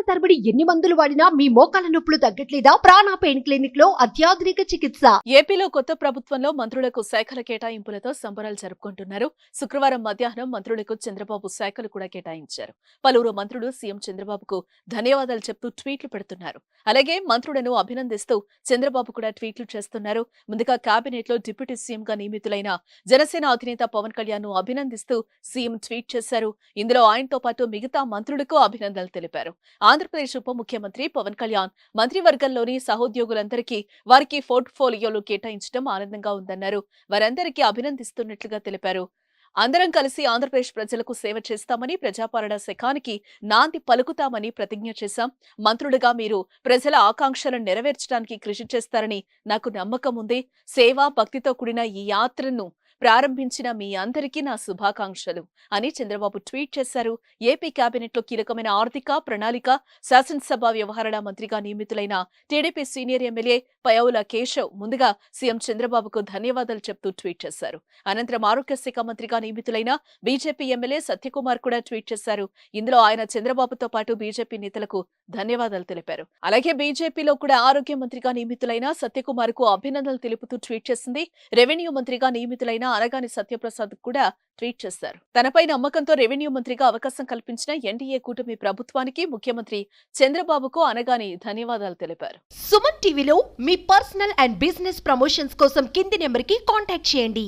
తరబడి ఎన్ని మందులు వాడినా మీ మోకాల నొప్పులు తగ్గట్లేదా? ప్రాణ పెయిన్ క్లినిక్ లో అత్యాధునిక చికిత్స. ఏపీలో కొత్త ప్రభుత్వంలో మంత్రులకు శాఖల కేటాయింపులతో సంబరాలు జరుపుకుంటున్నారు. శుక్రవారం మధ్యాహ్నం మంత్రులకు చంద్రబాబు శాఖలు కూడా కేటాయించారు. పలువురు మంత్రులు సీఎం చంద్రబాబుకు ధన్యవాదాలు చెప్తూ ట్వీట్లు పెడుతున్నారు. అలాగే మంత్రులను అభినందిస్తూ చంద్రబాబు కూడా ట్వీట్లు చేస్తున్నారు. ముందుగా కేబినెట్ లో డిప్యూటీ సీఎం గా నియమితులైన జనసేన అధినేత పవన్ కళ్యాణ్ ను అభినందిస్తూ సీఎం ట్వీట్ చేశారు. ఇందులో ఆయనతో పాటు మిగతా మంత్రులకు అభినందనలు తెలిపారు. ఆంధ్రప్రదేశ్ ఉప ముఖ్యమంత్రి పవన్ కళ్యాణ్ మంత్రివర్గంలోని సహోద్యోగులందరికీ వారికి పోర్ట్ఫోలియోలు కేటాయించడం ఆనందంగా ఉందన్నారు. వారందరికీ అభినందిస్తున్నట్లుగా తెలిపారు. అందరం కలిసి ఆంధ్రప్రదేశ్ ప్రజలకు సేవ చేస్తామని, ప్రజాపాలన శకానికి నాంది పలుకుతామని ప్రతిజ్ఞ చేశాం. మంత్రులుగా మీరు ప్రజల ఆకాంక్షలను నెరవేర్చడానికి కృషి చేస్తారని నాకు నమ్మకం ఉంది. సేవ, భక్తితో కూడిన ఈ యాత్రను ప్రారంభించిన మీ అందరికీ నా శుభాకాంక్షలు అని చంద్రబాబు ట్వీట్ చేశారు. ఏపీ కేబినెట్ లో కీలకమైన ఆర్థిక, ప్రణాళిక, శాసనసభ వ్యవహారాల మంత్రిగా నియమితులైన టీడీపీ సీనియర్ ఎమ్మెల్యే పయౌల కేశవ్ ముందుగా సీఎం చంద్రబాబుకు ధన్యవాదాలు చెప్తూ ట్వీట్ చేశారు. అనంతరం ఆరోగ్య శాఖ మంత్రిగా నియమితులైన బీజేపీ ఎమ్మెల్యే సత్యకుమార్ కూడా ట్వీట్ చేశారు. ఇందులో ఆయన చంద్రబాబుతో పాటు బీజేపీ నేతలకు ధన్యవాదాలు తెలిపారు. అలాగే బీజేపీలో కూడా ఆరోగ్య మంత్రిగా నియమితులైన సత్యకుమార్ కు అభినందనలు తెలుపుతూ ట్వీట్ చేసింది. రెవెన్యూ మంత్రిగా నియమితులైన అనగాని సత్యప్రసాద్ కూడా ట్వీట్ చేశారు. తనపై నమ్మకంతో రెవెన్యూ మంత్రిగా అవకాశం కల్పించిన ఎన్డీఏ కూటమి ప్రభుత్వానికి ముఖ్యమంత్రి చంద్రబాబుకు అనగాని ధన్యవాదాలు తెలిపారు. సుమన్ టీవీలో మీ పర్సనల్ అండ్ బిజినెస్ ప్రమోషన్స్ కోసం కింది నెంబర్ కి కాంటాక్ట్ చేయండి.